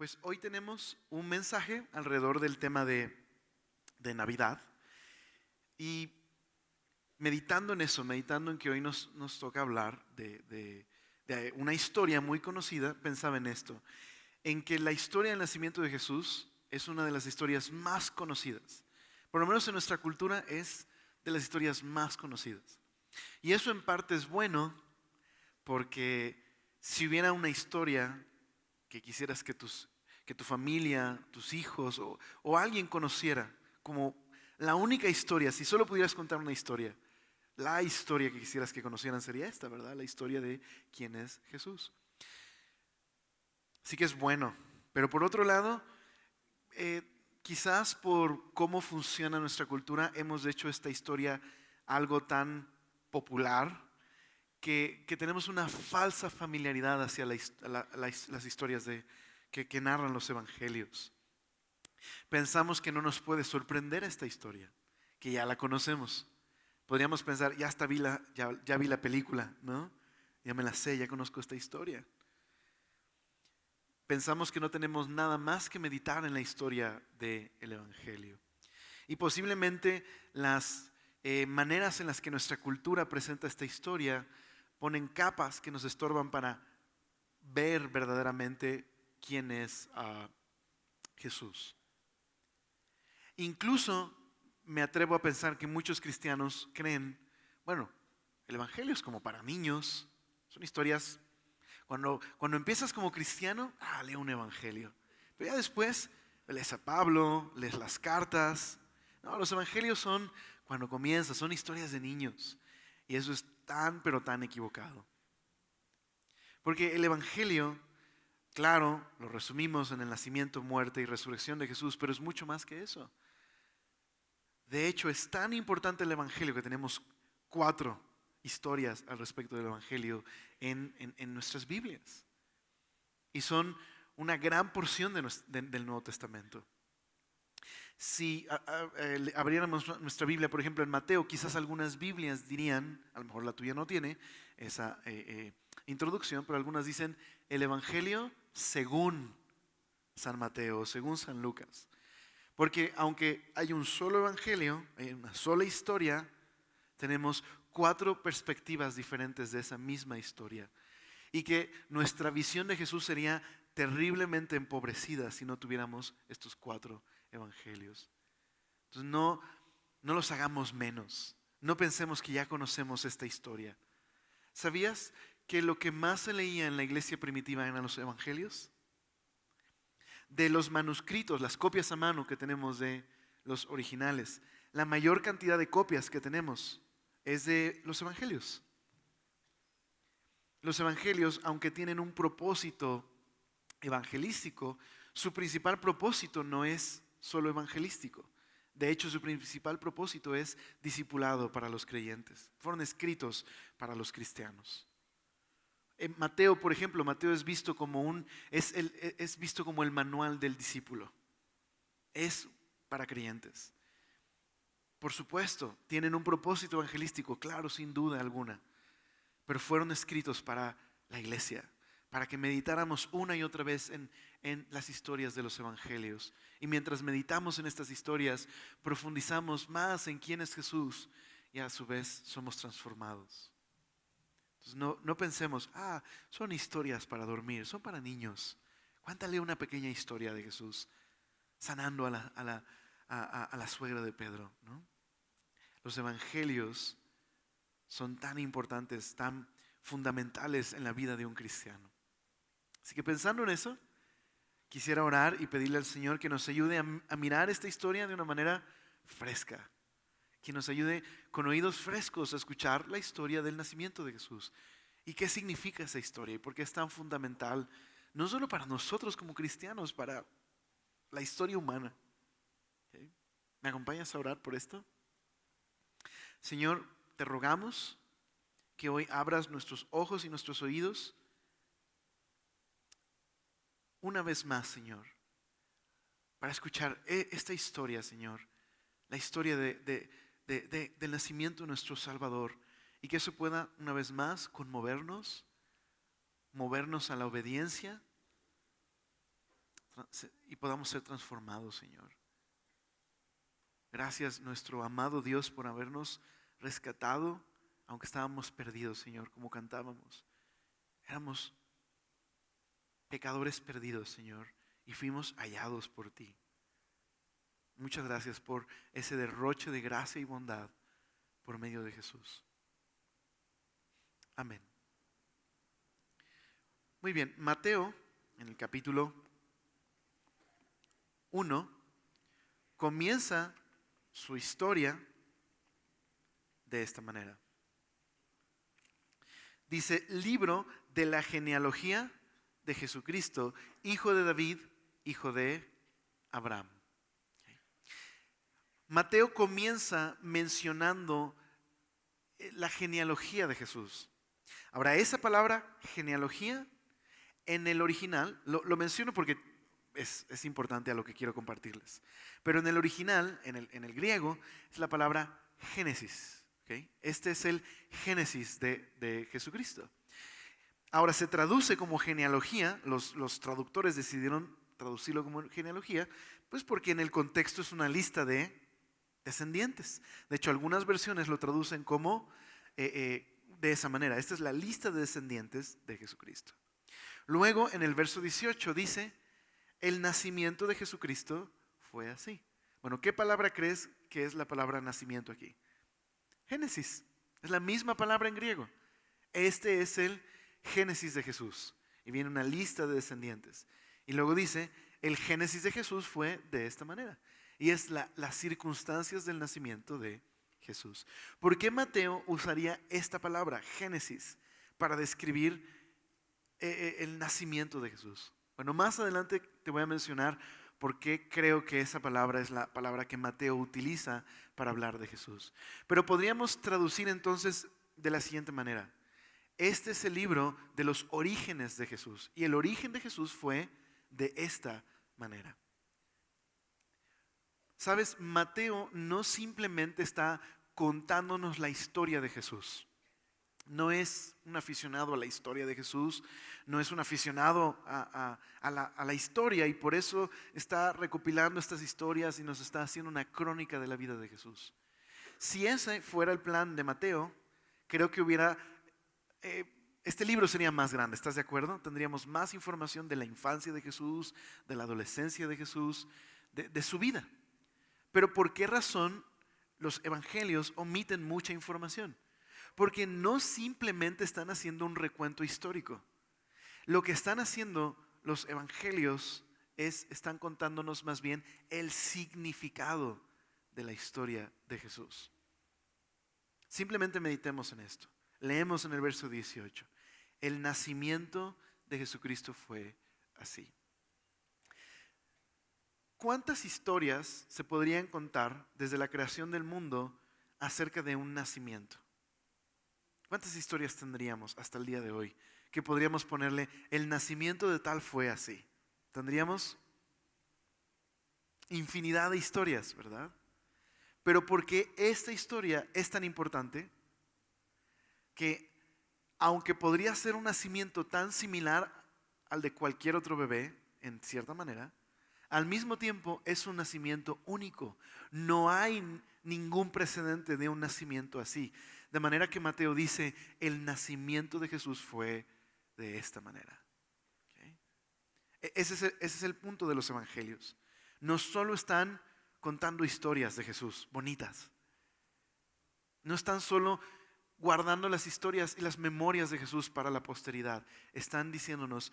Pues hoy tenemos un mensaje alrededor del tema de Navidad y meditando en eso, meditando en que hoy nos toca hablar de una historia muy conocida, pensaba en esto, en que la historia del nacimiento de Jesús es una de las historias más conocidas. Por lo menos en nuestra cultura es de las historias más conocidas. Y eso en parte es bueno porque si hubiera una historia que quisieras que tu familia, tus hijos o alguien conociera como la única historia, si solo pudieras contar una historia, la historia que quisieras que conocieran sería esta, ¿verdad? La historia de quién es Jesús. Así que es bueno. Pero por otro lado, eh, quizás por cómo funciona nuestra cultura, hemos hecho esta historia algo tan popular que tenemos una falsa familiaridad hacia las historias que narran los evangelios. Pensamos que no nos puede sorprender esta historia, que ya la conocemos. Podríamos pensar, ya vi la película, ¿no? Ya me la sé, ya conozco esta historia. Pensamos que no tenemos nada más que meditar en la historia del Evangelio. Y posiblemente las maneras en las que nuestra cultura presenta esta historia ponen capas que nos estorban para ver verdaderamente quién es Jesús. Incluso me atrevo a pensar que muchos cristianos creen, bueno, el Evangelio es como para niños, son historias. Cuando empiezas como cristiano, lee un evangelio. Pero ya después lees a Pablo, lees las cartas. No, los evangelios son cuando comienzas, son historias de niños. Y eso es tan, pero tan equivocado. Porque el evangelio, claro, lo resumimos en el nacimiento, muerte y resurrección de Jesús, pero es mucho más que eso. De hecho, es tan importante el evangelio que tenemos 4 historias al respecto del evangelio en nuestras Biblias. Y son una gran porción del Nuevo Testamento. Si abriéramos nuestra Biblia, por ejemplo, en Mateo, quizás algunas Biblias dirían, a lo mejor la tuya no tiene esa introducción, pero algunas dicen el Evangelio según San Mateo, según San Lucas. Porque aunque hay un solo Evangelio, hay una sola historia, tenemos 4 perspectivas diferentes de esa misma historia. Y que nuestra visión de Jesús sería terriblemente empobrecida si no tuviéramos estos 4 evangelios. Entonces no los hagamos menos. No pensemos que ya conocemos esta historia. ¿Sabías que lo que más se leía en la iglesia primitiva eran los evangelios? De los manuscritos, las copias a mano que tenemos de los originales, la mayor cantidad de copias que tenemos es de los evangelios. Los evangelios, aunque tienen un propósito evangelístico, su principal propósito no es solo evangelístico. De hecho, su principal propósito es discipulado para los creyentes. Fueron escritos para los cristianos. En Mateo, por ejemplo, Mateo es visto como es visto como el manual del discípulo. Es para creyentes. Por supuesto, tienen un propósito evangelístico, claro, sin duda alguna. Pero fueron escritos para la iglesia, para que meditáramos una y otra vez en las historias de los evangelios. Y mientras meditamos en estas historias, profundizamos más en quién es Jesús y a su vez somos transformados. Entonces no pensemos, son historias para dormir, son para niños. Cuéntale una pequeña historia de Jesús sanando a la suegra de Pedro, ¿no? Los evangelios son tan importantes, tan fundamentales en la vida de un cristiano. Así que pensando en eso, quisiera orar y pedirle al Señor que nos ayude a mirar esta historia de una manera fresca, que nos ayude con oídos frescos a escuchar la historia del nacimiento de Jesús y qué significa esa historia y por qué es tan fundamental, no solo para nosotros como cristianos, para la historia humana. ¿Okay? ¿Me acompañas a orar por esto? Señor, te rogamos que hoy abras nuestros ojos y nuestros oídos una vez más, Señor, para escuchar esta historia, Señor, la historia del nacimiento de nuestro Salvador, y que eso pueda una vez más conmovernos, movernos a la obediencia y podamos ser transformados, Señor. Gracias, nuestro amado Dios, por habernos rescatado, aunque estábamos perdidos, Señor, como cantábamos. Éramos pecadores perdidos, Señor, y fuimos hallados por ti. Muchas gracias por ese derroche de gracia y bondad por medio de Jesús. Amén. Muy bien, Mateo, en el capítulo 1, comienza su historia de esta manera. Dice, libro de la genealogía de Jesucristo, hijo de David, hijo de Abraham. Mateo comienza mencionando la genealogía de Jesús. Ahora, esa palabra genealogía en el original, lo menciono porque es importante a lo que quiero compartirles. Pero en el original, en el griego, es la palabra Génesis. ¿Okay? Este es el Génesis de Jesucristo. Ahora se traduce como genealogía, los traductores decidieron traducirlo como genealogía, pues porque en el contexto es una lista de descendientes. De hecho, algunas versiones lo traducen como de esa manera. Esta es la lista de descendientes de Jesucristo. Luego, en el verso 18 dice, el nacimiento de Jesucristo fue así. Bueno, ¿qué palabra crees que es la palabra nacimiento aquí? Génesis. Es la misma palabra en griego. Este es el Génesis de Jesús. Y viene una lista de descendientes. Y luego dice, el Génesis de Jesús fue de esta manera. Y es las circunstancias del nacimiento de Jesús. ¿Por qué Mateo usaría esta palabra, Génesis, para describir el nacimiento de Jesús? Bueno, más adelante te voy a mencionar por qué creo que esa palabra es la palabra que Mateo utiliza para hablar de Jesús. Pero podríamos traducir entonces de la siguiente manera. Este es el libro de los orígenes de Jesús. Y el origen de Jesús fue de esta manera. ¿Sabes? Mateo no simplemente está contándonos la historia de Jesús. No es un aficionado a la historia de Jesús, no es un aficionado a la historia, y por eso está recopilando estas historias y nos está haciendo una crónica de la vida de Jesús. Si ese fuera el plan de Mateo, creo que este libro sería más grande, ¿estás de acuerdo? Tendríamos más información de la infancia de Jesús, de la adolescencia de Jesús, de su vida. Pero ¿por qué razón los evangelios omiten mucha información? Porque no simplemente están haciendo un recuento histórico. Lo que están haciendo los evangelios están contándonos más bien el significado de la historia de Jesús. Simplemente meditemos en esto. Leemos en el verso 18. El nacimiento de Jesucristo fue así. ¿Cuántas historias se podrían contar desde la creación del mundo acerca de un nacimiento? ¿Cuántas historias tendríamos hasta el día de hoy que podríamos ponerle el nacimiento de tal fue así? Tendríamos infinidad de historias, ¿verdad? Pero ¿por qué esta historia es tan importante? Que aunque podría ser un nacimiento tan similar al de cualquier otro bebé, en cierta manera, al mismo tiempo es un nacimiento único. No hay ningún precedente de un nacimiento así. De manera que Mateo dice, el nacimiento de Jesús fue de esta manera. ¿Okay? Ese es el punto de los evangelios. No solo están contando historias de Jesús, bonitas. No están solo guardando las historias y las memorias de Jesús para la posteridad. Están diciéndonos,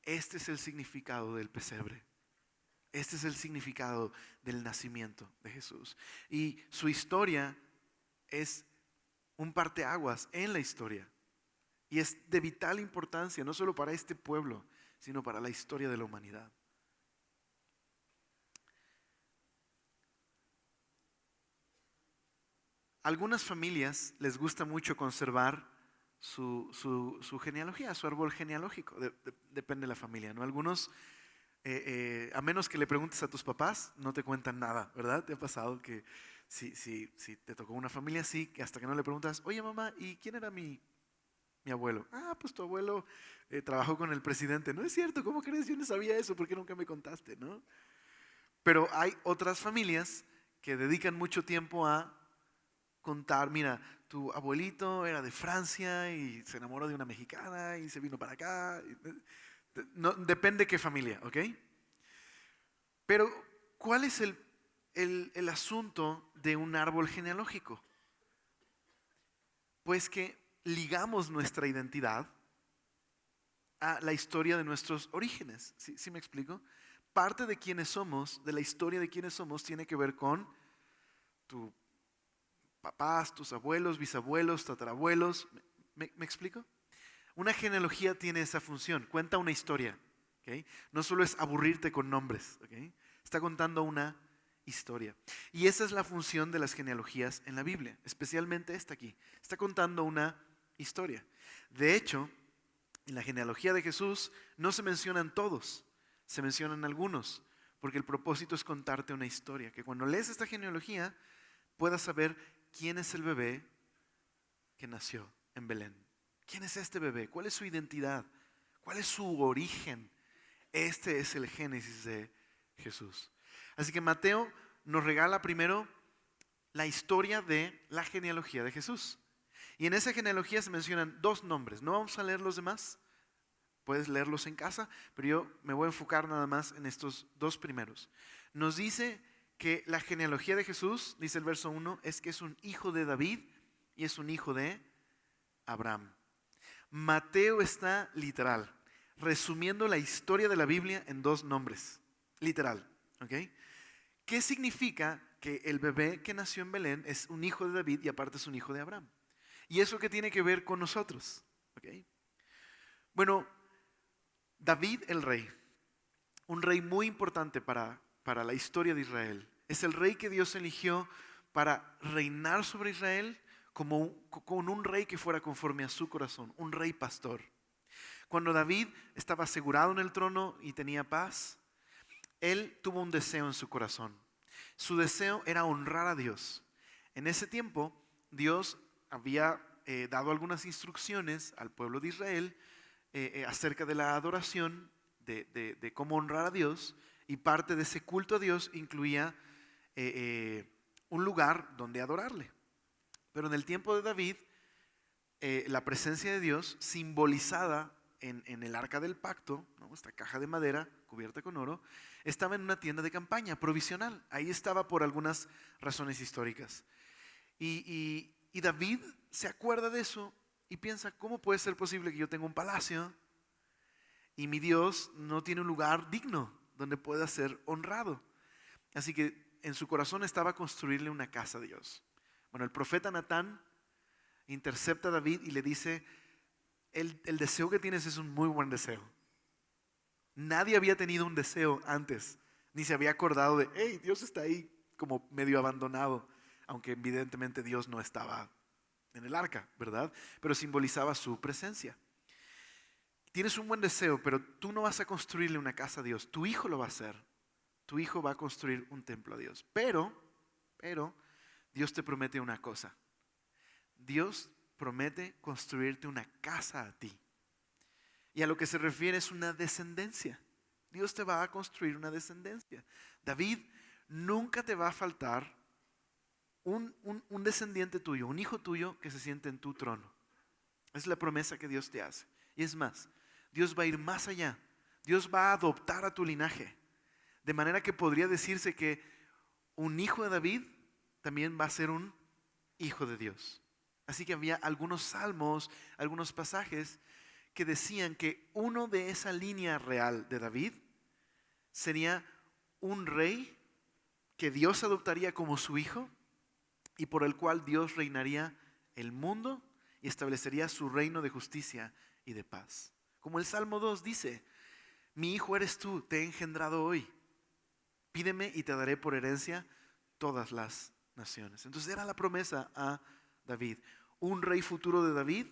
este es el significado del pesebre. Este es el significado del nacimiento de Jesús. Y su historia es un parteaguas en la historia. Y es de vital importancia, no solo para este pueblo, sino para la historia de la humanidad. Algunas familias les gusta mucho conservar su genealogía, su árbol genealógico. Depende de la familia, ¿no? Algunos, a menos que le preguntes a tus papás, no te cuentan nada, ¿verdad? ¿Te ha pasado que si te tocó una familia así, que hasta que no le preguntas, oye mamá, ¿y quién era mi Mi abuelo. Ah, pues tu abuelo trabajó con el presidente. No es cierto, ¿cómo crees? Yo no sabía eso, ¿por qué nunca me contaste, no? Pero hay otras familias que dedican mucho tiempo a contar, mira, tu abuelito era de Francia y se enamoró de una mexicana y se vino para acá. No, depende qué familia, ¿ok? Pero, ¿cuál es el asunto de un árbol genealógico? Pues que ligamos nuestra identidad a la historia de nuestros orígenes. ¿Sí me explico? Parte de quiénes somos, de la historia de quiénes somos, tiene que ver con tus papás, tus abuelos, bisabuelos, tatarabuelos. ¿Me explico? Una genealogía tiene esa función, cuenta una historia. ¿Ok? No solo es aburrirte con nombres, ¿ok? Está contando una historia. Y esa es la función de las genealogías en la Biblia, especialmente esta aquí. Está contando una historia. De hecho, en la genealogía de Jesús no se mencionan todos, se mencionan algunos, porque el propósito es contarte una historia, que cuando lees esta genealogía puedas saber quién es el bebé que nació en Belén. ¿Quién es este bebé? ¿Cuál es su identidad? ¿Cuál es su origen? Este es el génesis de Jesús. Así que Mateo nos regala primero la historia de la genealogía de Jesús. Y en esa genealogía se mencionan dos nombres. No vamos a leer los demás, puedes leerlos en casa, pero yo me voy a enfocar nada más en estos dos primeros. Nos dice que la genealogía de Jesús, dice el verso 1, es que es un hijo de David y es un hijo de Abraham. Mateo está literal, resumiendo la historia de la Biblia en dos nombres. Literal, ¿ok? ¿Qué significa que el bebé que nació en Belén es un hijo de David y aparte es un hijo de Abraham? ¿Y eso qué tiene que ver con nosotros? ¿Ok? Bueno, David el rey, un rey muy importante para la historia de Israel. Es el rey que Dios eligió para reinar sobre Israel con un rey que fuera conforme a su corazón, un rey pastor. Cuando David estaba asegurado en el trono y tenía paz, él tuvo un deseo en su corazón. Su deseo era honrar a Dios. En ese tiempo, Dios había dado algunas instrucciones al pueblo de Israel acerca de la adoración, de cómo honrar a Dios, y parte de ese culto a Dios incluía un lugar donde adorarle. Pero en el tiempo de David, la presencia de Dios, simbolizada en el arca del pacto, ¿no? Esta caja de madera cubierta con oro, estaba en una tienda de campaña provisional. Ahí estaba por algunas razones históricas. Y David se acuerda de eso y piensa, ¿cómo puede ser posible que yo tenga un palacio y mi Dios no tiene un lugar digno donde pueda ser honrado? Así que en su corazón estaba construirle una casa a Dios. Bueno, el profeta Natán intercepta a David y le dice, el deseo que tienes es un muy buen deseo. Nadie había tenido un deseo antes, ni se había acordado de, hey, Dios está ahí como medio abandonado, aunque evidentemente Dios no estaba en el arca, ¿verdad? Pero simbolizaba su presencia. Tienes un buen deseo, pero tú no vas a construirle una casa a Dios, tu hijo lo va a hacer. Tu hijo va a construir un templo a Dios. Pero, Dios te promete una cosa. Dios promete construirte una casa a ti. Y a lo que se refiere es una descendencia. Dios te va a construir una descendencia. David, nunca te va a faltar un descendiente tuyo, un hijo tuyo que se siente en tu trono. Es la promesa que Dios te hace. Y es más, Dios va a ir más allá. Dios va a adoptar a tu linaje. De manera que podría decirse que un hijo de David también va a ser un hijo de Dios. Así que había algunos salmos, algunos pasajes que decían que uno de esa línea real de David sería un rey que Dios adoptaría como su hijo y por el cual Dios reinaría el mundo y establecería su reino de justicia y de paz. Como el Salmo 2 dice, mi hijo eres tú, te he engendrado hoy. Pídeme y te daré por herencia todas las naciones. Entonces era la promesa a David. Un rey futuro de David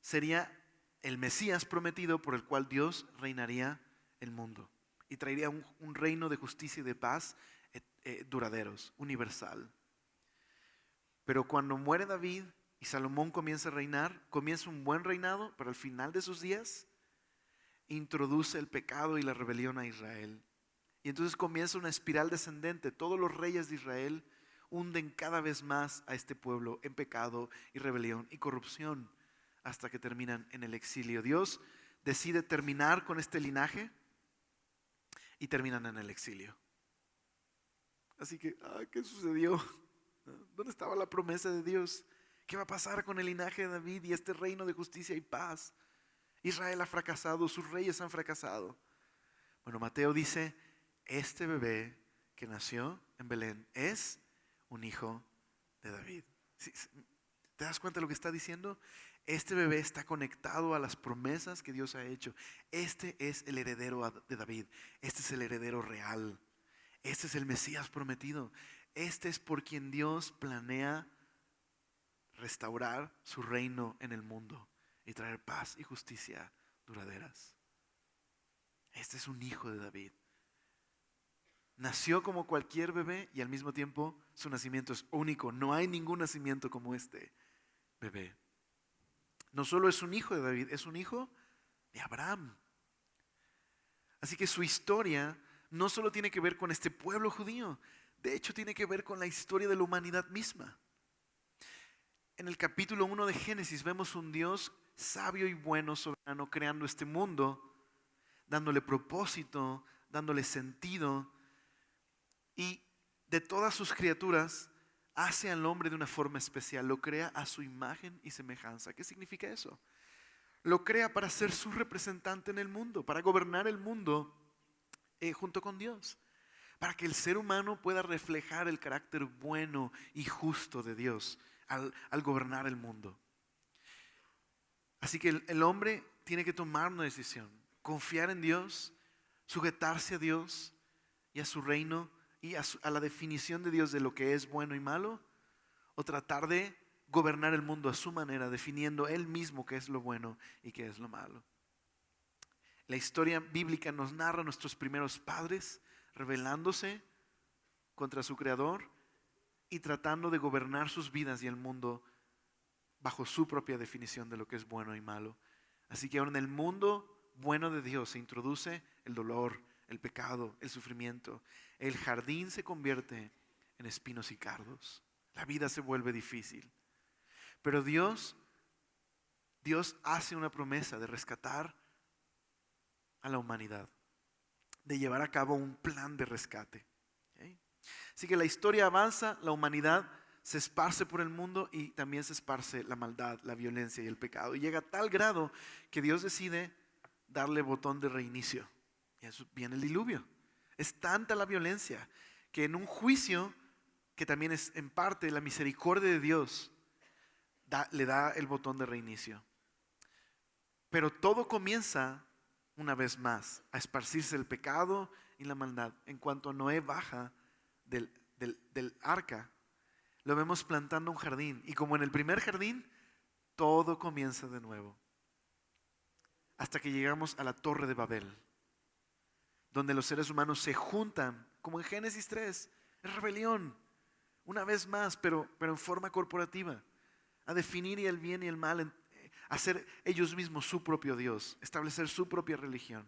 sería el Mesías prometido por el cual Dios reinaría el mundo y traería un reino de justicia y de paz duraderos, universal. Pero cuando muere David, y Salomón comienza a reinar, comienza un buen reinado, pero al final de sus días introduce el pecado y la rebelión a Israel. Y entonces comienza una espiral descendente. Todos los reyes de Israel hunden cada vez más a este pueblo en pecado y rebelión y corrupción hasta que terminan en el exilio. Dios decide terminar con este linaje y terminan en el exilio. Así que, ¿qué sucedió? ¿Dónde estaba la promesa de Dios? ¿Qué va a pasar con el linaje de David y este reino de justicia y paz? Israel ha fracasado, sus reyes han fracasado. Bueno, Mateo dice, este bebé que nació en Belén es un hijo de David. ¿Te das cuenta de lo que está diciendo? Este bebé está conectado a las promesas que Dios ha hecho. Este es el heredero de David. Este es el heredero real. Este es el Mesías prometido. Este es por quien Dios planea restaurar su reino en el mundo y traer paz y justicia duraderas. Este es un hijo de David. Nació como cualquier bebé y al mismo tiempo su nacimiento es único. No hay ningún nacimiento como este bebé. No solo es un hijo de David, es un hijo de Abraham. Así que su historia no solo tiene que ver con este pueblo judío, de hecho tiene que ver con la historia de la humanidad misma. En el capítulo 1 de Génesis vemos un Dios sabio y bueno, soberano, creando este mundo, dándole propósito, dándole sentido. Y de todas sus criaturas, hace al hombre de una forma especial. Lo crea a su imagen y semejanza. ¿Qué significa eso? Lo crea para ser su representante en el mundo, para gobernar el mundo junto con Dios. Para que el ser humano pueda reflejar el carácter bueno y justo de Dios al gobernar el mundo. Así que el hombre tiene que tomar una decisión. Confiar en Dios, sujetarse a Dios y a su reino y a la definición de Dios de lo que es bueno y malo, o tratar de gobernar el mundo a su manera, definiendo él mismo qué es lo bueno y qué es lo malo. La historia bíblica nos narra a nuestros primeros padres rebelándose contra su creador y tratando de gobernar sus vidas y el mundo bajo su propia definición de lo que es bueno y malo. Así que ahora en el mundo bueno de Dios se introduce el dolor, el pecado, el sufrimiento. El jardín se convierte en espinos y cardos. La vida se vuelve difícil. Pero Dios hace una promesa de rescatar a la humanidad, de llevar a cabo un plan de rescate. ¿Okay? Así que la historia avanza, la humanidad se esparce por el mundo y también se esparce la maldad, la violencia y el pecado. Y llega a tal grado que Dios decide darle botón de reinicio. Y eso viene el diluvio. Es tanta la violencia que en un juicio, que también es en parte la misericordia de Dios, le da el botón de reinicio. Pero todo comienza una vez más a esparcirse el pecado y la maldad. En cuanto Noé baja del arca, lo vemos plantando un jardín. Y como en el primer jardín, todo comienza de nuevo. Hasta que llegamos a la Torre de Babel, donde los seres humanos se juntan, como en Génesis 3, es rebelión, una vez más, pero en forma corporativa, a definir el bien y el mal, hacer ellos mismos su propio Dios, establecer su propia religión.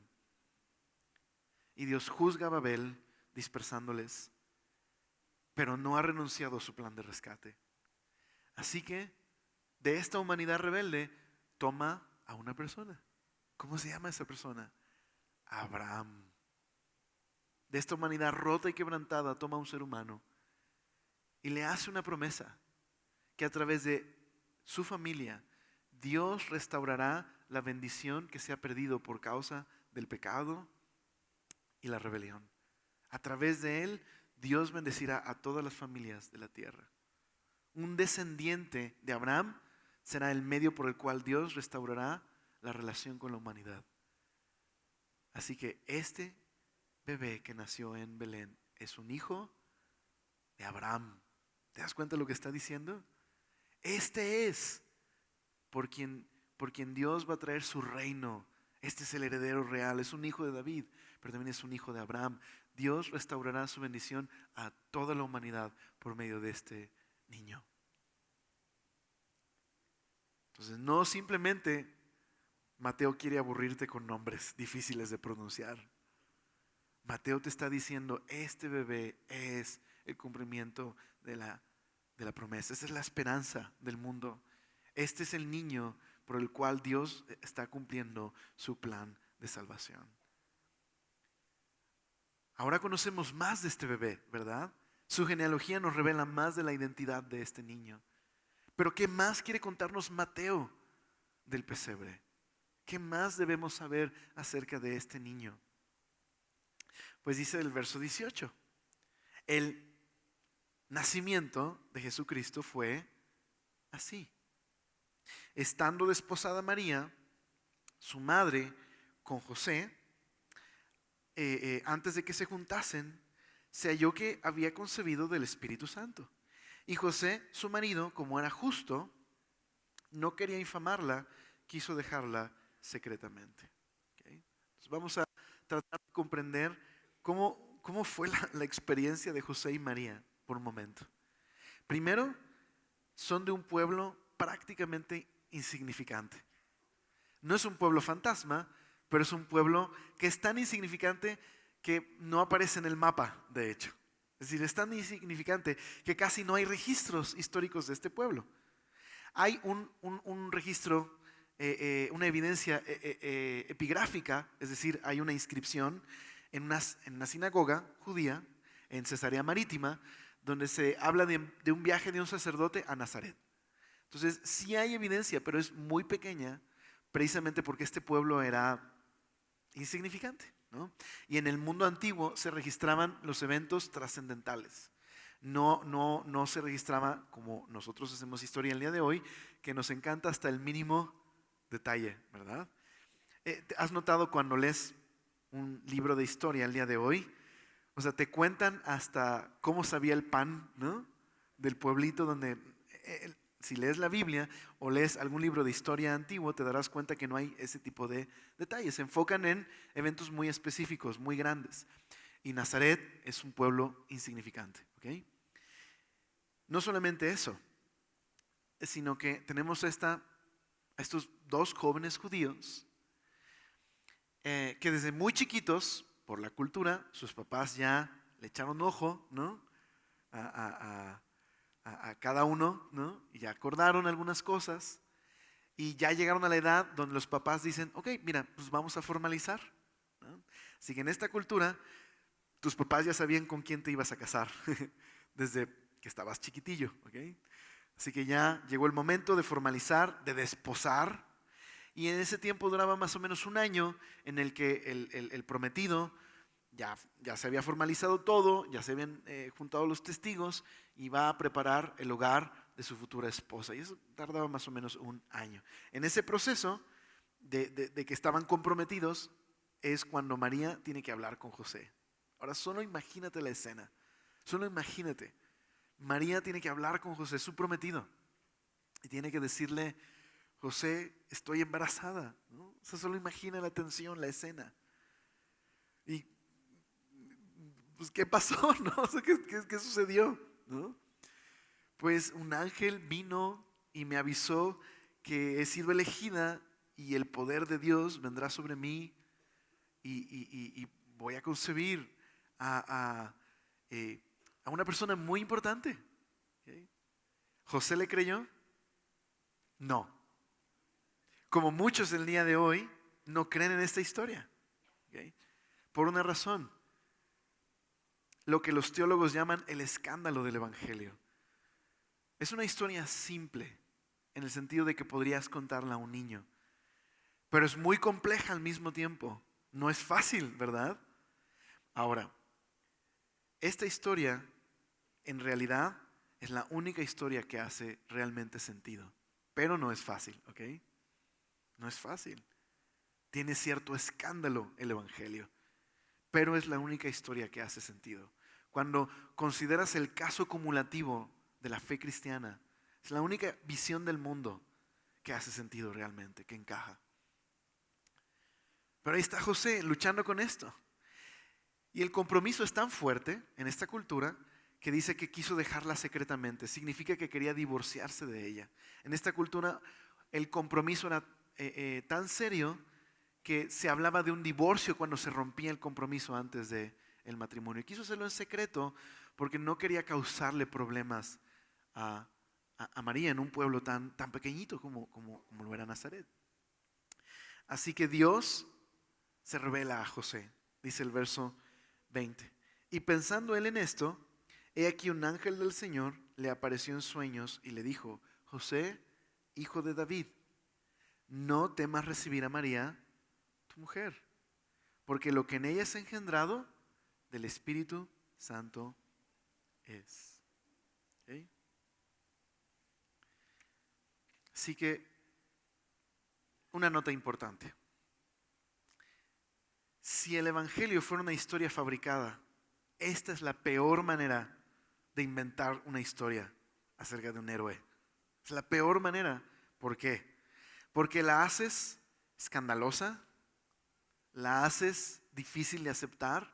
Y Dios juzga a Babel dispersándoles, pero no ha renunciado a su plan de rescate. Así que de esta humanidad rebelde toma a una persona. ¿Cómo se llama esa persona? Abraham. De esta humanidad rota y quebrantada toma a un ser humano y le hace una promesa que a través de su familia Dios restaurará la bendición que se ha perdido por causa del pecado y la rebelión. A través de él Dios bendecirá a todas las familias de la tierra. Un descendiente de Abraham será el medio por el cual Dios restaurará la relación con la humanidad. Así que este bebé que nació en Belén es un hijo de Abraham. ¿Te das cuenta de lo que está diciendo? Este es por quien Dios va a traer su reino. Este es el heredero real, es un hijo de David, pero también es un hijo de Abraham. Dios restaurará su bendición a toda la humanidad por medio de este niño. Entonces, no simplemente Mateo quiere aburrirte con nombres difíciles de pronunciar. Mateo te está diciendo, este bebé es el cumplimiento de la promesa. Esa es la esperanza del mundo. Este es el niño por el cual Dios está cumpliendo su plan de salvación. Ahora conocemos más de este bebé, ¿verdad? Su genealogía nos revela más de la identidad de este niño. Pero ¿qué más quiere contarnos Mateo del pesebre? ¿Qué más debemos saber acerca de este niño? Pues dice el verso 18, el nacimiento de Jesucristo fue así. Estando desposada María, su madre, con José, antes de que se juntasen, se halló que había concebido del Espíritu Santo. Y José, su marido, como era justo, no quería infamarla, quiso dejarla secretamente. ¿Okay? Entonces vamos a tratar de comprender cómo fue la experiencia de José y María por un momento. Primero, son de un pueblo prácticamente insignificante. No es un pueblo fantasma, pero es un pueblo que es tan insignificante que no aparece en el mapa, de hecho. Es decir, es tan insignificante que casi no hay registros históricos de este pueblo. Hay un registro, una evidencia epigráfica, es decir, hay una inscripción en una sinagoga judía en Cesarea Marítima, donde se habla de un viaje de un sacerdote a Nazaret. Entonces, sí hay evidencia, pero es muy pequeña, precisamente porque este pueblo era insignificante, ¿no? Y en el mundo antiguo se registraban los eventos trascendentales. No se registraba como nosotros hacemos historia el día de hoy, que nos encanta hasta el mínimo detalle, ¿verdad? ¿Has notado cuando lees un libro de historia el día de hoy? O sea, te cuentan hasta cómo sabía el pan, ¿no? Del pueblito donde, si lees la Biblia o lees algún libro de historia antiguo, te darás cuenta que no hay ese tipo de detalles. Se enfocan en eventos muy específicos, muy grandes. Y Nazaret es un pueblo insignificante, ¿ok? No solamente eso, sino que tenemos estos dos jóvenes judíos que desde muy chiquitos, por la cultura, sus papás ya le echaron ojo, ¿no? A cada uno, ¿no? Y ya acordaron algunas cosas y ya llegaron a la edad donde los papás dicen, ok, mira, pues vamos a formalizar, ¿no? Así que en esta cultura, tus papás ya sabían con quién te ibas a casar desde que estabas chiquitillo, ¿ok? Así que ya llegó el momento de formalizar, de desposar. Y en ese tiempo duraba más o menos un año en el que el prometido ya se había formalizado todo, ya se habían juntado los testigos y va a preparar el hogar de su futura esposa. Y eso tardaba más o menos un año. En ese proceso de que estaban comprometidos es cuando María tiene que hablar con José. Ahora solo imagínate la escena, solo imagínate. María tiene que hablar con José, su prometido, y tiene que decirle, José, estoy embarazada, ¿no? O sea, solo imagina la tensión, la escena. Y, pues, ¿qué pasó? ¿No? O sea, ¿qué sucedió? ¿No? Pues un ángel vino y me avisó que he sido elegida y el poder de Dios vendrá sobre mí y voy a concebir a una persona muy importante. ¿Okay? ¿José le creyó? No. Como muchos del día de hoy no creen en esta historia. ¿Okay? Por una razón. Lo que los teólogos llaman el escándalo del Evangelio. Es una historia simple, en el sentido de que podrías contarla a un niño. Pero es muy compleja al mismo tiempo. No es fácil, ¿verdad? Ahora, esta historia en realidad es la única historia que hace realmente sentido. Pero no es fácil, ¿ok? No es fácil. Tiene cierto escándalo el Evangelio, pero es la única historia que hace sentido. Cuando consideras el caso acumulativo de la fe cristiana, es la única visión del mundo que hace sentido realmente, que encaja. Pero ahí está José luchando con esto. Y el compromiso es tan fuerte en esta cultura que dice que quiso dejarla secretamente. Significa que quería divorciarse de ella. En esta cultura, el compromiso era tan serio que se hablaba de un divorcio cuando se rompía el compromiso antes del matrimonio. Y quiso hacerlo en secreto porque no quería causarle problemas a María en un pueblo tan pequeñito como lo era Nazaret. Así que Dios se revela a José, dice el verso 20. Y pensando él en esto, he aquí un ángel del Señor le apareció en sueños y le dijo: José, hijo de David, no temas recibir a María, tu mujer, porque lo que en ella es engendrado del Espíritu Santo es. ¿Okay? Así que, una nota importante. Si el Evangelio fuera una historia fabricada, esta es la peor manera de inventar una historia acerca de un héroe. Es la peor manera. ¿Por qué? Porque la haces escandalosa, la haces difícil de aceptar.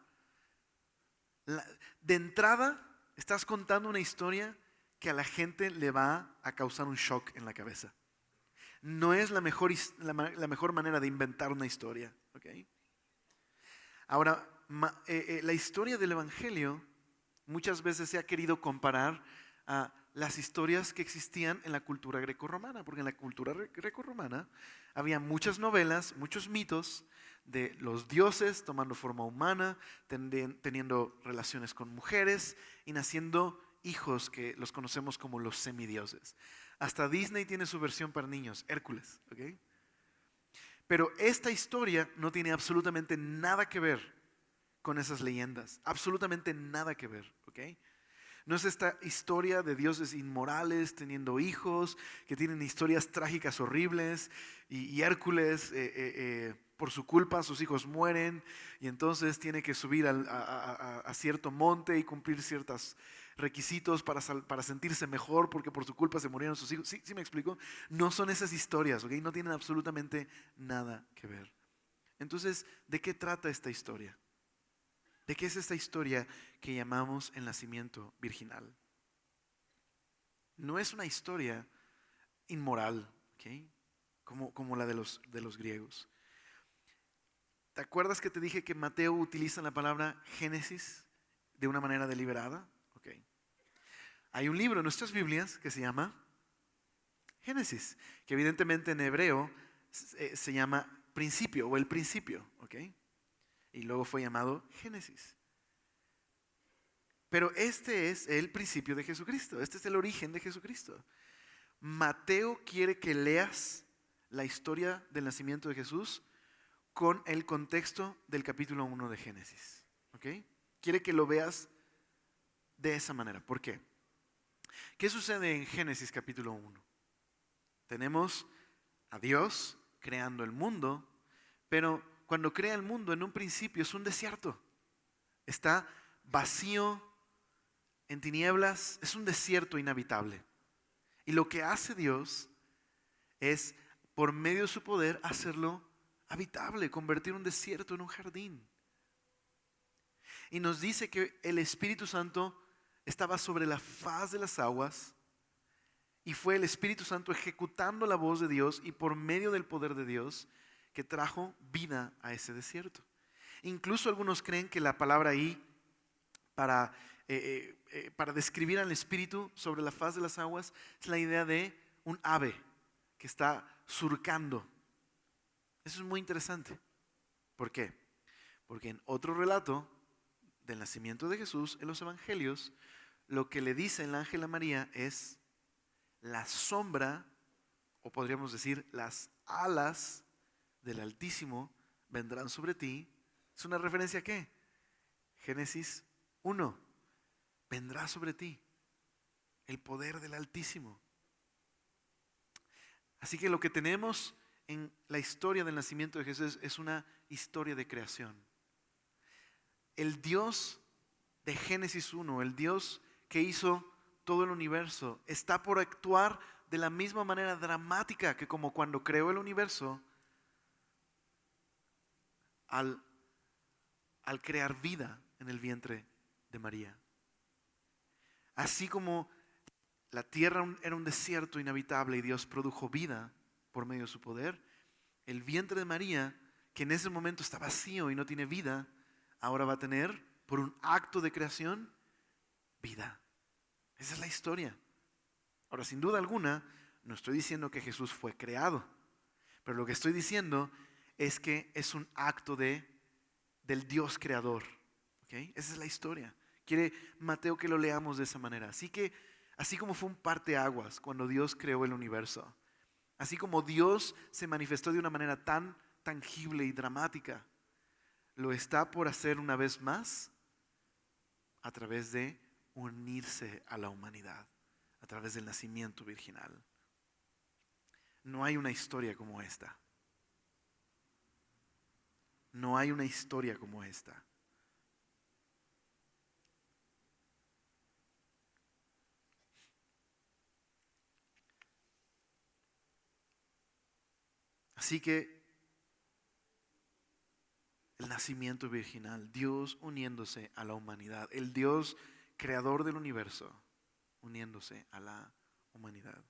De entrada, estás contando una historia que a la gente le va a causar un shock en la cabeza. No es la mejor manera de inventar una historia. ¿Okay? Ahora, la historia del Evangelio muchas veces se ha querido comparar a las historias que existían en la cultura grecorromana, porque en la cultura grecorromana había muchas novelas, muchos mitos de los dioses tomando forma humana, teniendo relaciones con mujeres y naciendo hijos que los conocemos como los semidioses. Hasta Disney tiene su versión para niños, Hércules. ¿Okay? Pero esta historia no tiene absolutamente nada que ver con esas leyendas, absolutamente nada que ver. ¿Okay? No es esta historia de dioses inmorales teniendo hijos, que tienen historias trágicas horribles, y Hércules, por su culpa, sus hijos mueren, y entonces tiene que subir a cierto monte y cumplir ciertos requisitos para sentirse mejor, porque por su culpa se murieron sus hijos. ¿Sí me explico? No son esas historias, ¿ok? No tienen absolutamente nada que ver. Entonces, ¿de qué trata esta historia? ¿De qué es esta historia que llamamos el nacimiento virginal? No es una historia inmoral, ¿okay? Como la de los griegos. ¿Te acuerdas que te dije que Mateo utiliza la palabra Génesis de una manera deliberada? Okay. Hay un libro en nuestras Biblias que se llama Génesis, que evidentemente en hebreo se llama principio o el principio, ¿okay? Y luego fue llamado Génesis. Pero este es el principio de Jesucristo, este es el origen de Jesucristo. Mateo quiere que leas la historia del nacimiento de Jesús con el contexto del capítulo 1 de Génesis. ¿Okay? Quiere que lo veas de esa manera. ¿Por qué? ¿Qué sucede en Génesis capítulo 1? Tenemos a Dios creando el mundo, pero cuando crea el mundo en un principio es un desierto. Está vacío, en tinieblas, es un desierto inhabitable. Y lo que hace Dios es, por medio de su poder, hacerlo habitable, convertir un desierto en un jardín. Y nos dice que el Espíritu Santo estaba sobre la faz de las aguas y fue el Espíritu Santo ejecutando la voz de Dios y por medio del poder de Dios que trajo vida a ese desierto. Incluso algunos creen que la palabra ahí para describir al Espíritu sobre la faz de las aguas es la idea de un ave que está surcando. Eso es muy interesante. ¿Por qué? Porque en otro relato del nacimiento de Jesús, en los evangelios, lo que le dice el ángel a María es: la sombra, o podríamos decir las alas del Altísimo vendrán sobre ti. ¿Es una referencia a qué? Génesis 1. Vendrá sobre ti el poder del Altísimo. Así que lo que tenemos en la historia del nacimiento de Jesús es una historia de creación. El Dios de Génesis 1, el Dios que hizo todo el universo, está por actuar de la misma manera dramática que como cuando creó el universo al crear vida en el vientre de María. Así como la tierra era un desierto inhabitable y Dios produjo vida, por medio de su poder, el vientre de María, que en ese momento está vacío y no tiene vida, ahora va a tener, por un acto de creación, vida. Esa es la historia. Ahora, sin duda alguna, no estoy diciendo que Jesús fue creado, pero lo que estoy diciendo es que es un acto del Dios creador. ¿Okay? Esa es la historia. Quiere Mateo que lo leamos de esa manera. Así que, así como fue un parteaguas cuando Dios creó el universo, así como Dios se manifestó de una manera tan tangible y dramática, lo está por hacer una vez más a través de unirse a la humanidad, a través del nacimiento virginal. No hay una historia como esta. No hay una historia como esta. Así que el nacimiento virginal, Dios uniéndose a la humanidad, el Dios creador del universo uniéndose a la humanidad.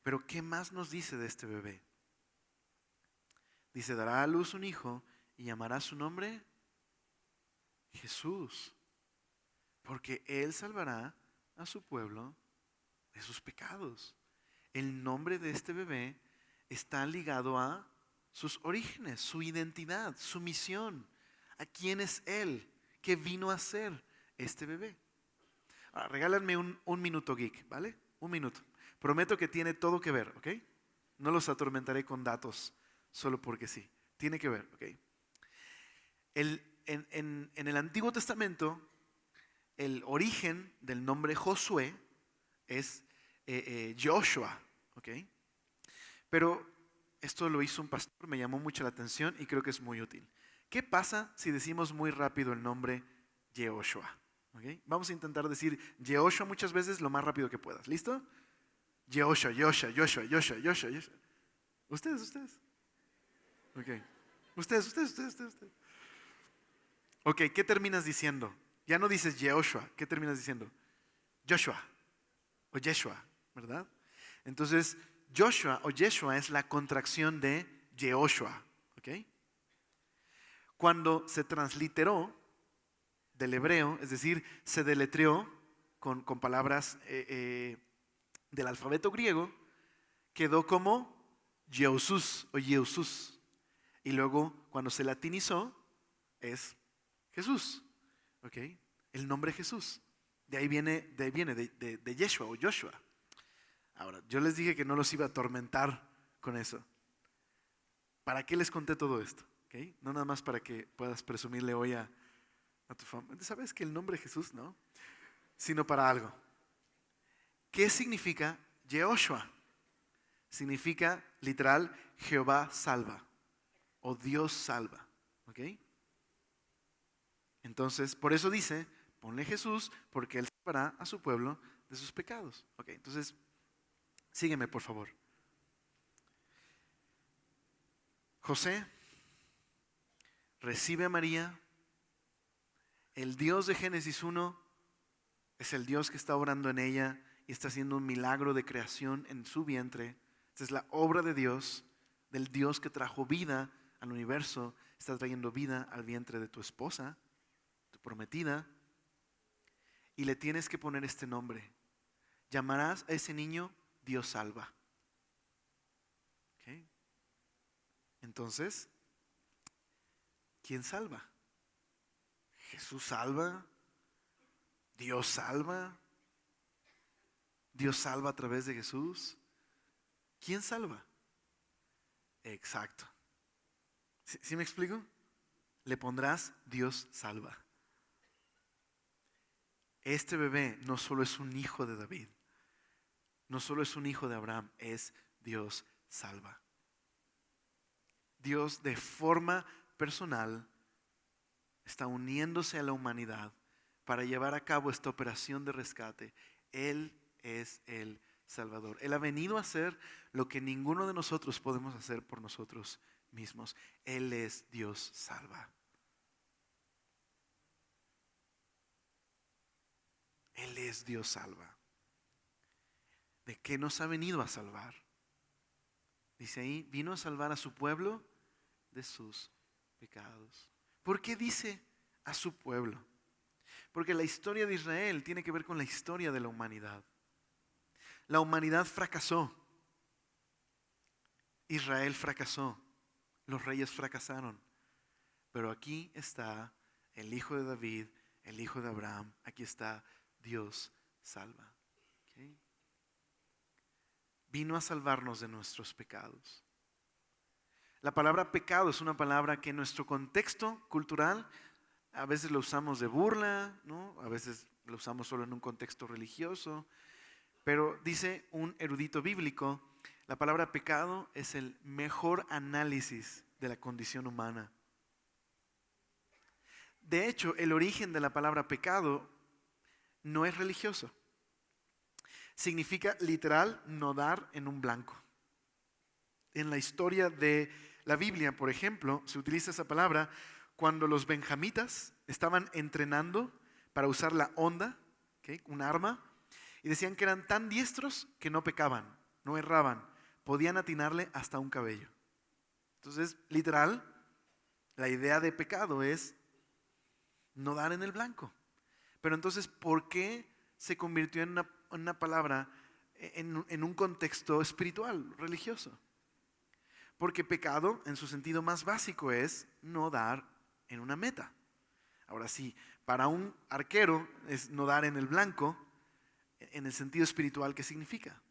Pero ¿qué más nos dice de este bebé? Dice, dará a luz un hijo y llamará su nombre Jesús, porque Él salvará a su pueblo de sus pecados. El nombre de este bebé está ligado a sus orígenes, su identidad, su misión, a quién es Él, qué vino a ser este bebé. Ahora, regálenme un minuto geek, ¿vale? Un minuto. Prometo que tiene todo que ver, ¿ok? No los atormentaré con datos solo porque sí. Tiene que ver, ¿ok? En el Antiguo Testamento, el origen del nombre Josué es Joshua, ¿ok? Pero esto lo hizo un pastor, me llamó mucho la atención y creo que es muy útil. ¿Qué pasa si decimos muy rápido el nombre Yehoshua? ¿Okay? Vamos a intentar decir Yehoshua muchas veces lo más rápido que puedas. ¿Listo? Yehoshua, Yoshua, Yoshua, Yoshua, Yoshua, Yoshua. Ustedes. Ok. Ustedes. Ok, ¿qué terminas diciendo? Ya no dices Yehoshua, ¿qué terminas diciendo? Joshua o Yeshua, ¿verdad? Entonces, Joshua o Yeshua es la contracción de Yehoshua, ¿ok? Cuando se transliteró del hebreo, es decir, se deletreó con palabras del alfabeto griego, quedó como Yehosus o Yehosus. Y luego, cuando se latinizó, es Jesús, ¿ok? El nombre Jesús. De ahí viene de Yeshua o Joshua. Ahora, yo les dije que no los iba a atormentar con eso. ¿Para qué les conté todo esto? ¿Okay? No nada más para que puedas presumirle hoy a tu familia. ¿Sabes que el nombre Jesús no? Sino para algo. ¿Qué significa Yehoshua? Significa literal Jehová salva o Dios salva. ¿Ok? Entonces, por eso dice, ponle Jesús porque Él salvará a su pueblo de sus pecados. Ok, entonces, sígueme por favor. José recibe a María. El Dios de Génesis 1 es el Dios que está obrando en ella y está haciendo un milagro de creación en su vientre. Esta es la obra de Dios, del Dios que trajo vida al universo. Está trayendo vida al vientre de tu esposa, tu prometida. Y le tienes que poner este nombre. Llamarás a ese niño Dios salva. ¿Okay? Entonces, ¿quién salva? ¿Jesús salva? ¿Dios salva? ¿Dios salva a través de Jesús? ¿Quién salva? Exacto. ¿Sí me explico? Le pondrás Dios salva. Este bebé no solo es un hijo de David, no solo es un hijo de Abraham, es Dios salva. Dios de forma personal está uniéndose a la humanidad para llevar a cabo esta operación de rescate. Él es el Salvador. Él ha venido a hacer lo que ninguno de nosotros podemos hacer por nosotros mismos. Él es Dios salva. Él es Dios salva. ¿De qué nos ha venido a salvar? Dice ahí, vino a salvar a su pueblo de sus pecados. ¿Por qué dice a su pueblo? Porque la historia de Israel tiene que ver con la historia de la humanidad. La humanidad fracasó. Israel fracasó. Los reyes fracasaron. Pero aquí está el hijo de David, el hijo de Abraham. Aquí está Dios salva. ¿Okay? Vino a salvarnos de nuestros pecados. La palabra pecado es una palabra que en nuestro contexto cultural a veces lo usamos de burla, ¿no? A veces lo usamos solo en un contexto religioso. Pero dice un erudito bíblico, la palabra pecado es el mejor análisis de la condición humana. De hecho, el origen de la palabra pecado no es religioso. Significa literal no dar en un blanco. En la historia de la Biblia, por ejemplo, se utiliza esa palabra cuando los benjamitas estaban entrenando para usar la honda, ¿okay? Un arma, y decían que eran tan diestros que no pecaban, no erraban, podían atinarle hasta un cabello. Entonces, literal, la idea de pecado es no dar en el blanco. Pero entonces, ¿por qué se convirtió en una palabra en un contexto espiritual, religioso? Porque pecado, en su sentido más básico, es no dar en una meta. Ahora sí, para un arquero es no dar en el blanco, en el sentido espiritual, ¿qué significa?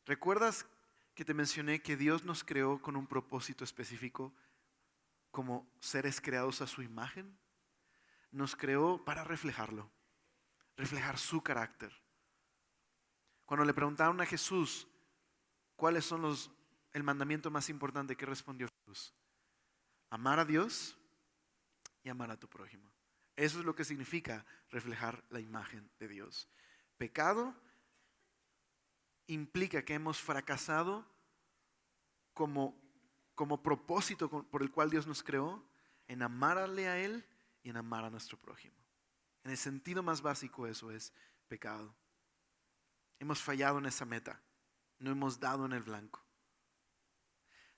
¿Recuerdas que te mencioné que Dios nos creó con un propósito específico como seres creados a su imagen? Nos creó para reflejarlo, reflejar su carácter. Cuando le preguntaron a Jesús cuáles son el mandamiento más importante, ¿qué respondió Jesús? Amar a Dios y amar a tu prójimo. Eso es lo que significa reflejar la imagen de Dios. Pecado implica que hemos fracasado como propósito por el cual Dios nos creó, en amarle a Él y en amar a nuestro prójimo. En el sentido más básico eso es pecado. Hemos fallado en esa meta, no hemos dado en el blanco.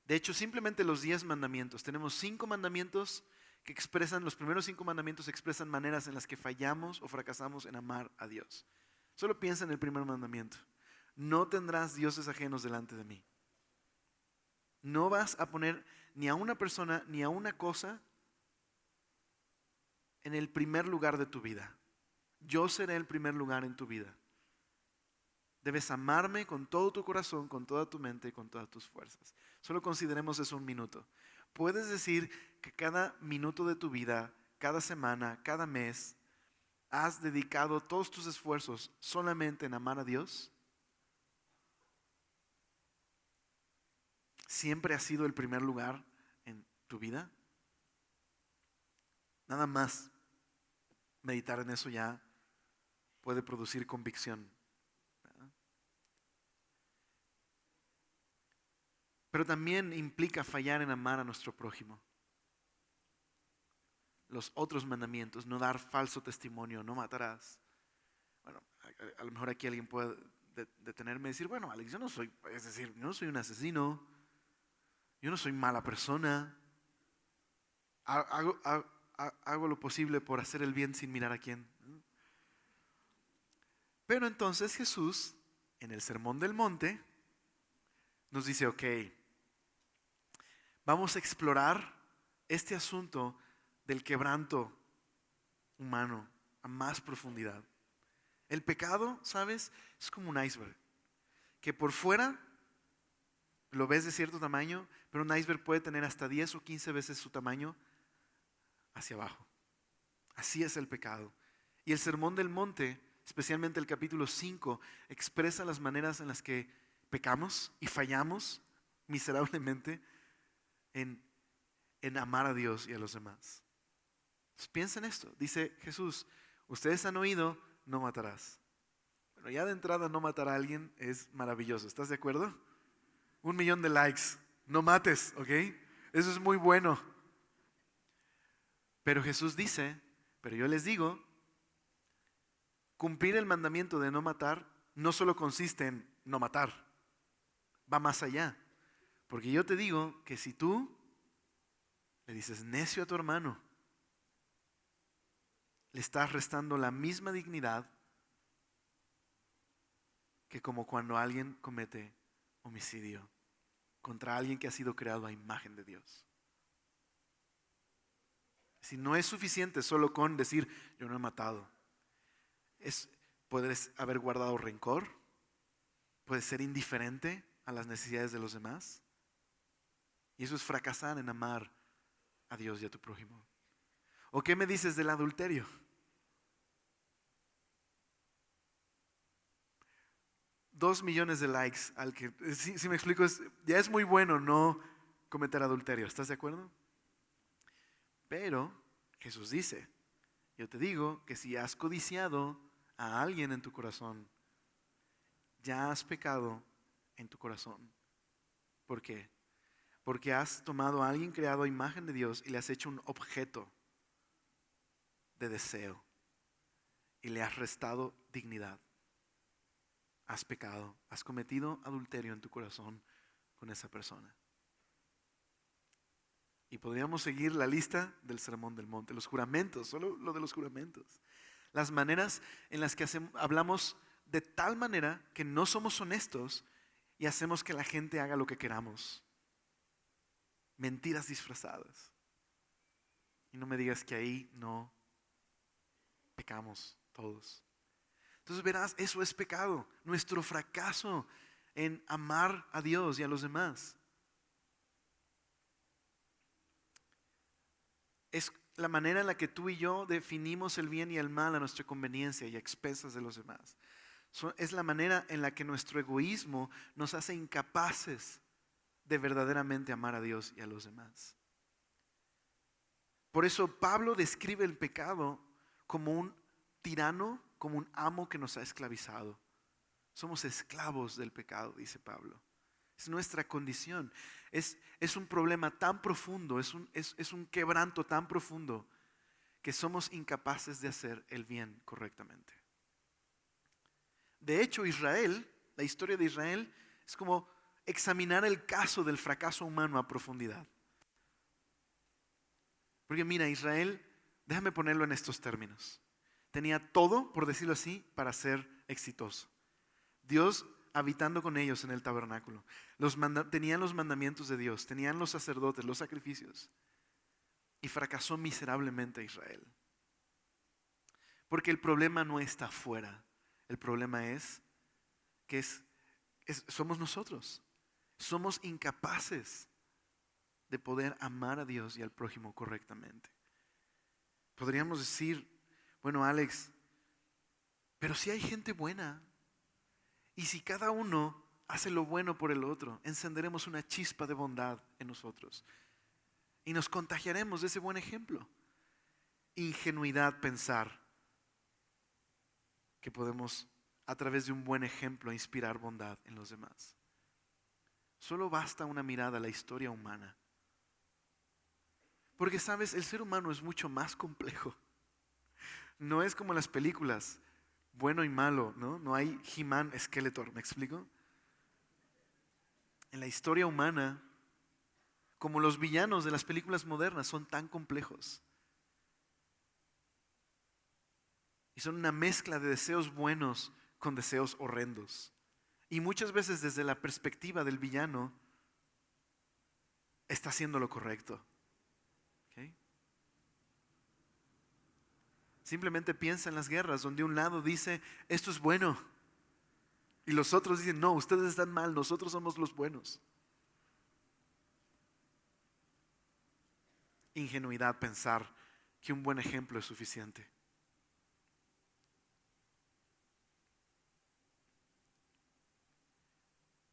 De hecho, simplemente los 10 mandamientos, tenemos 5 mandamientos que expresan, los primeros 5 mandamientos expresan maneras en las que fallamos o fracasamos en amar a Dios. Solo piensa en el primer mandamiento. No tendrás dioses ajenos delante de mí. No vas a poner ni a una persona ni a una cosa en el primer lugar de tu vida. Yo seré el primer lugar en tu vida. Debes amarme con todo tu corazón, con toda tu mente y con todas tus fuerzas. Solo consideremos eso un minuto. ¿Puedes decir que cada minuto de tu vida, cada semana, cada mes, has dedicado todos tus esfuerzos solamente en amar a Dios? ¿Siempre ha sido el primer lugar en tu vida? Nada más meditar en eso ya puede producir convicción. Pero también implica fallar en amar a nuestro prójimo. Los otros mandamientos, no dar falso testimonio, no matarás. Bueno, a lo mejor aquí alguien puede detenerme y decir, bueno, Alex, yo no soy un asesino, yo no soy mala persona. Hago lo posible por hacer el bien sin mirar a quién. Pero entonces Jesús, en el Sermón del Monte, nos dice, ok, vamos a explorar este asunto del quebranto humano a más profundidad. El pecado, ¿sabes? Es como un iceberg, que por fuera lo ves de cierto tamaño, pero un iceberg puede tener hasta 10 o 15 veces su tamaño hacia abajo. Así es el pecado. Y el Sermón del Monte, especialmente el capítulo 5, expresa las maneras en las que pecamos y fallamos miserablemente en amar a Dios y a los demás. Entonces, piensa en esto. Dice Jesús, ustedes han oído, no matarás. Bueno, ya de entrada no matar a alguien es maravilloso. ¿Estás de acuerdo? 1,000,000 de likes. No mates, ¿ok? Eso es muy bueno. Pero Jesús dice, pero yo les digo, cumplir el mandamiento de no matar no solo consiste en no matar. va más allá. Porque yo te digo que si tú le dices necio a tu hermano, le estás restando la misma dignidad que como cuando alguien comete homicidio contra alguien que ha sido creado a imagen de Dios. Si no es suficiente solo con decir yo no he matado, puedes haber guardado rencor, puedes ser indiferente a las necesidades de los demás, y eso es fracasar en amar a Dios y a tu prójimo. ¿O qué me dices del adulterio? Dos millones de likes al que, si me explico, ya es muy bueno no cometer adulterio, ¿estás de acuerdo? Pero Jesús dice, yo te digo que si has codiciado a alguien en tu corazón, ya has pecado en tu corazón. ¿Por qué? Porque has tomado a alguien creado a imagen de Dios y le has hecho un objeto de deseo y le has restado dignidad. Has pecado, has cometido adulterio en tu corazón con esa persona. Y podríamos seguir la lista del Sermón del Monte, los juramentos, solo lo de los juramentos. Las maneras en las que hablamos de tal manera que no somos honestos y hacemos que la gente haga lo que queramos. Mentiras disfrazadas. Y no me digas que ahí no pecamos todos. Entonces verás, eso es pecado, nuestro fracaso en amar a Dios y a los demás. Es la manera en la que tú y yo definimos el bien y el mal a nuestra conveniencia y a expensas de los demás. Es la manera en la que nuestro egoísmo nos hace incapaces de verdaderamente amar a Dios y a los demás. Por eso Pablo describe el pecado como un tirano, como un amo que nos ha esclavizado. Somos esclavos del pecado, dice Pablo. Es nuestra condición. Es un problema tan profundo, es un quebranto tan profundo que somos incapaces de hacer el bien correctamente. De hecho, Israel, la historia de Israel, es como examinar el caso del fracaso humano a profundidad. Porque mira, Israel, déjame ponerlo en estos términos. Tenía todo, por decirlo así, para ser exitoso. Dios habitando con ellos en el tabernáculo. Tenían los mandamientos de Dios, tenían los sacerdotes, los sacrificios. Y fracasó miserablemente Israel. Porque el problema no está afuera. El problema es que somos nosotros. Somos incapaces de poder amar a Dios y al prójimo correctamente. Podríamos decir, bueno, Alex, pero si hay gente buena, y si cada uno hace lo bueno por el otro, encenderemos una chispa de bondad en nosotros y nos contagiaremos de ese buen ejemplo. Ingenuidad pensar que podemos a través de un buen ejemplo inspirar bondad en los demás. Solo basta una mirada a la historia humana. Porque sabes, el ser humano es mucho más complejo. No es como las películas, bueno y malo, ¿no? No hay He-Man, Skeletor, ¿me explico? En la historia humana, como los villanos de las películas modernas, son tan complejos. Y son una mezcla de deseos buenos con deseos horrendos. Y muchas veces desde la perspectiva del villano, está haciendo lo correcto. ¿Okay? Simplemente piensa en las guerras donde un lado dice, esto es bueno. Y los otros dicen, no, ustedes están mal, nosotros somos los buenos. Ingenuidad pensar que un buen ejemplo es suficiente.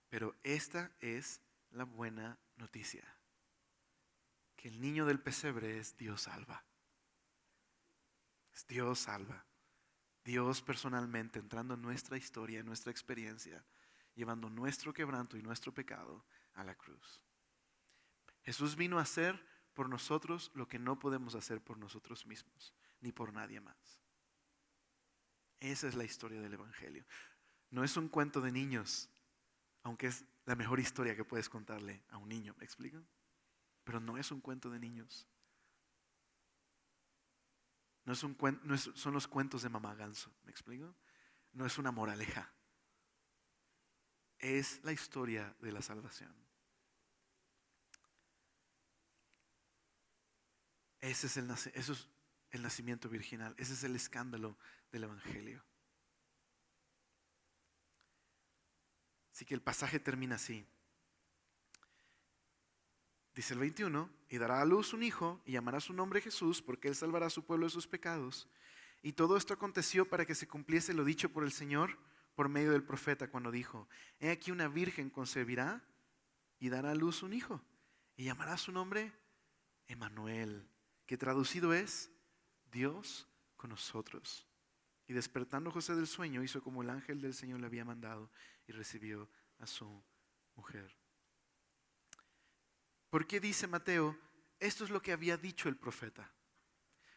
Pero esta es la buena noticia. Que el niño del pesebre es Dios salva. Es Dios salva. Dios personalmente entrando en nuestra historia, en nuestra experiencia, llevando nuestro quebranto y nuestro pecado a la cruz. Jesús vino a hacer por nosotros lo que no podemos hacer por nosotros mismos, ni por nadie más. Esa es la historia del Evangelio. No es un cuento de niños, aunque es la mejor historia que puedes contarle a un niño, ¿me explico? Pero no es un cuento de niños. No es un son los cuentos de Mamá Ganso, ¿me explico? No es una moraleja. Es la historia de la salvación. Eso es el nacimiento virginal. Ese es el escándalo del Evangelio. Así que el pasaje termina así. Dice el 21, y dará a luz un hijo y llamará su nombre Jesús, porque él salvará a su pueblo de sus pecados. Y todo esto aconteció para que se cumpliese lo dicho por el Señor por medio del profeta cuando dijo: he aquí una virgen concebirá y dará a luz un hijo y llamará su nombre Emmanuel, que traducido es Dios con nosotros. Y despertando José del sueño, hizo como el ángel del Señor le había mandado y recibió a su mujer. ¿Por qué dice Mateo? Esto es lo que había dicho el profeta.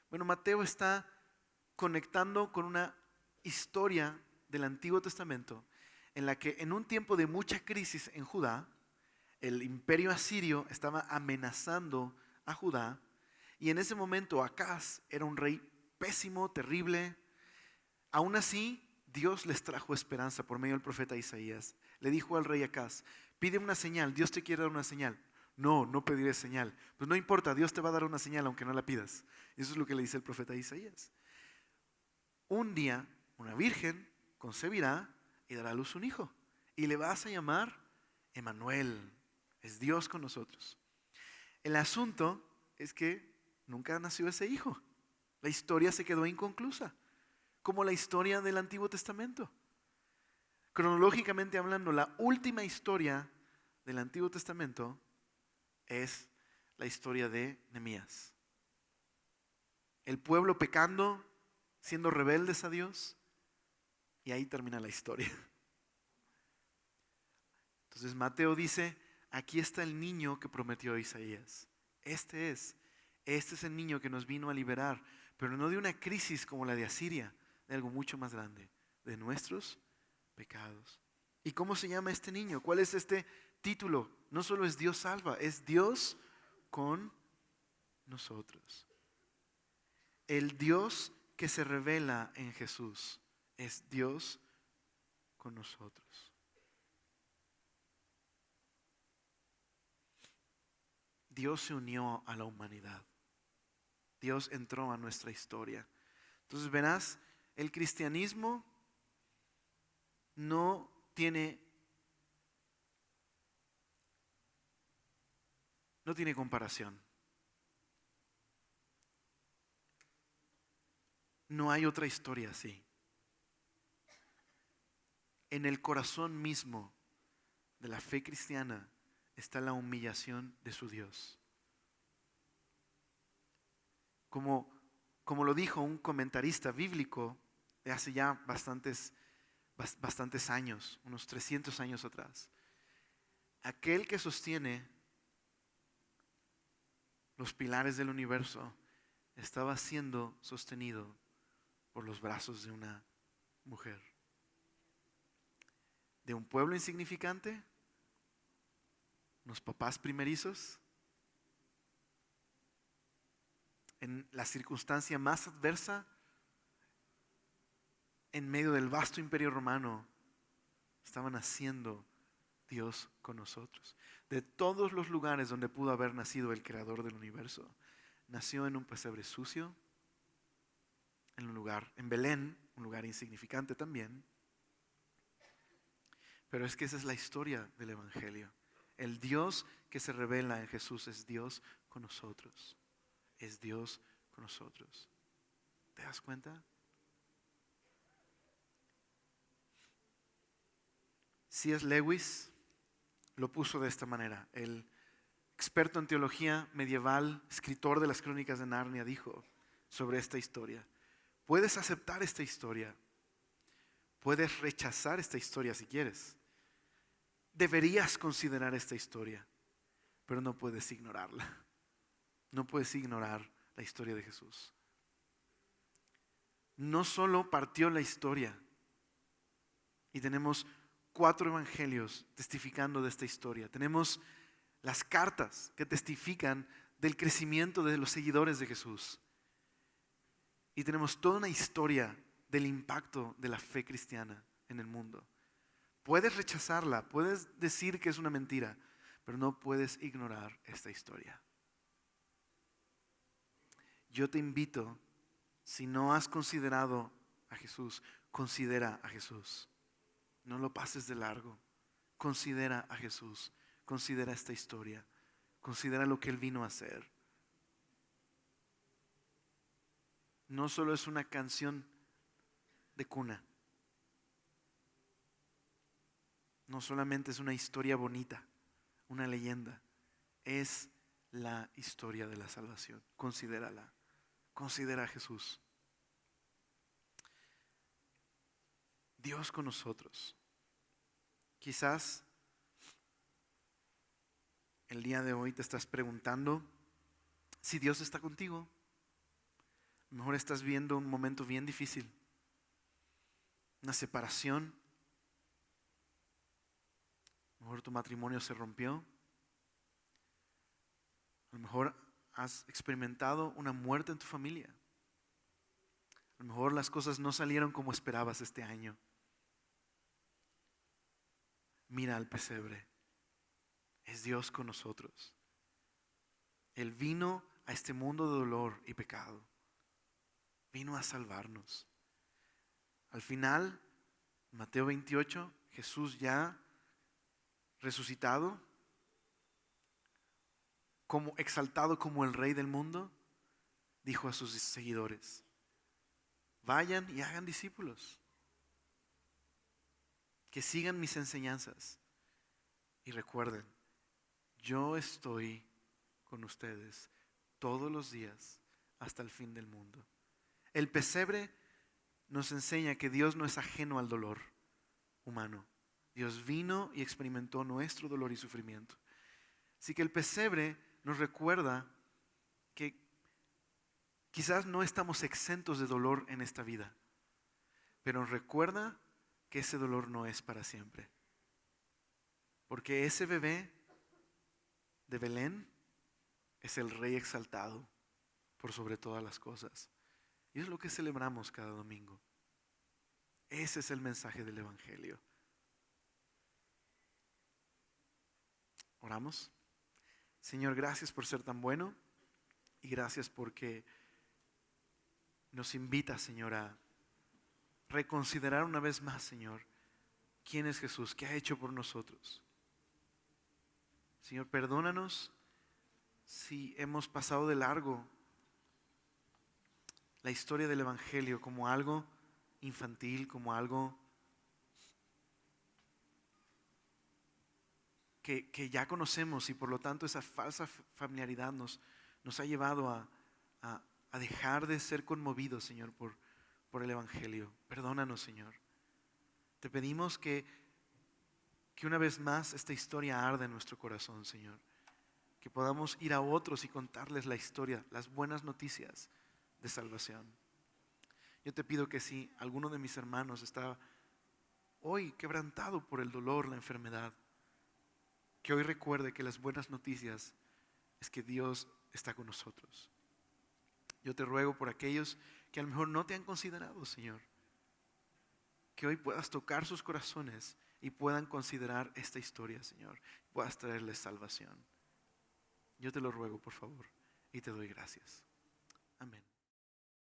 Bueno, Mateo está conectando con una historia del Antiguo Testamento en la que en un tiempo de mucha crisis en Judá, el imperio asirio estaba amenazando a Judá, y en ese momento Acaz era un rey pésimo, terrible. Aún así, Dios les trajo esperanza por medio del profeta Isaías. Le dijo al rey Acaz: pide una señal, Dios te quiere dar una señal. No, no pediré señal. Pues no importa, Dios te va a dar una señal aunque no la pidas. Eso es lo que le dice el profeta Isaías. Un día, una virgen concebirá y dará a luz un hijo. Y le vas a llamar Emmanuel. Es Dios con nosotros. El asunto es que nunca nació ese hijo. La historia se quedó inconclusa, como la historia del Antiguo Testamento. Cronológicamente hablando, la última historia del Antiguo Testamento es la historia de Nehemías. El pueblo pecando, siendo rebeldes a Dios, y ahí termina la historia. Entonces Mateo dice: aquí está el niño que prometió Isaías. Este es el niño que nos vino a liberar, pero no de una crisis como la de Asiria, de algo mucho más grande, de nuestros pecados. ¿Y cómo se llama este niño? ¿Cuál es este título? No solo es Dios salva, es Dios con nosotros. El Dios que se revela en Jesús es Dios con nosotros. Dios se unió a la humanidad. Dios entró a nuestra historia. Entonces verás, el cristianismo no tiene comparación. No hay otra historia así. En el corazón mismo de la fe cristiana está la humillación de su Dios. Como lo dijo un comentarista bíblico de hace ya bastantes años, unos 300 años atrás: aquel que sostiene los pilares del universo estaba siendo sostenido por los brazos de una mujer. De un pueblo insignificante, unos papás primerizos, en la circunstancia más adversa, en medio del vasto imperio romano, estaba naciendo Dios con nosotros. De todos los lugares donde pudo haber nacido el creador del universo, nació en un pesebre sucio, en Belén, un lugar insignificante también. Pero es que esa es la historia del Evangelio. El Dios que se revela en Jesús es Dios con nosotros. Es Dios con nosotros. ¿Te das cuenta? C.S. Lewis lo puso de esta manera. El experto en teología medieval, escritor de las Crónicas de Narnia, dijo sobre esta historia: puedes aceptar esta historia, puedes rechazar esta historia si quieres. Deberías considerar esta historia, pero no puedes ignorarla. No puedes ignorar la historia de Jesús. No solo partió la historia y tenemos 4 evangelios testificando de esta historia. Tenemos las cartas que testifican del crecimiento de los seguidores de Jesús. Y tenemos toda una historia del impacto de la fe cristiana en el mundo. Puedes rechazarla, puedes decir que es una mentira, pero no puedes ignorar esta historia. Yo te invito, si no has considerado a Jesús, considera a Jesús. No lo pases de largo. Considera a Jesús. Considera esta historia. Considera lo que Él vino a hacer. No solo es una canción de cuna. No solamente es una historia bonita, una leyenda. Es la historia de la salvación. Considérala. Considera a Jesús. Dios con nosotros. Quizás el día de hoy te estás preguntando si Dios está contigo. A lo mejor estás viendo un momento bien difícil, una separación. A lo mejor tu matrimonio se rompió. A lo mejor has experimentado una muerte en tu familia. A lo mejor las cosas no salieron como esperabas este año. Mira al pesebre. Es Dios con nosotros. Él vino a este mundo de dolor y pecado. Vino a salvarnos. Al final, Mateo 28, Jesús ya resucitado, como exaltado como el Rey del mundo, dijo a sus seguidores: vayan y hagan discípulos, que sigan mis enseñanzas y recuerden, yo estoy con ustedes todos los días hasta el fin del mundo. El pesebre nos enseña que Dios no es ajeno al dolor humano. Dios vino y experimentó nuestro dolor y sufrimiento. Así que el pesebre nos recuerda que quizás no estamos exentos de dolor en esta vida, pero nos recuerda que ese dolor no es para siempre. Porque ese bebé de Belén es el Rey exaltado por sobre todas las cosas. Y es lo que celebramos cada domingo. Ese es el mensaje del Evangelio. Oramos. Señor, gracias por ser tan bueno y gracias porque nos invita, Señor, a reconsiderar una vez más, Señor, quién es Jesús, qué ha hecho por nosotros. Señor, perdónanos si hemos pasado de largo la historia del Evangelio como algo infantil, como algo que ya conocemos y por lo tanto esa falsa familiaridad nos ha llevado a dejar de ser conmovidos, Señor, por el Evangelio. Perdónanos, Señor. Te pedimos que una vez más esta historia arda en nuestro corazón, Señor. Que podamos ir a otros y contarles la historia, las buenas noticias de salvación. Yo te pido que si alguno de mis hermanos está hoy quebrantado por el dolor, la enfermedad, que hoy recuerde que las buenas noticias es que Dios está con nosotros. Yo te ruego por aquellos que a lo mejor no te han considerado, Señor, que hoy puedas tocar sus corazones y puedan considerar esta historia, Señor, puedas traerles salvación. Yo te lo ruego, por favor, y te doy gracias. Amén.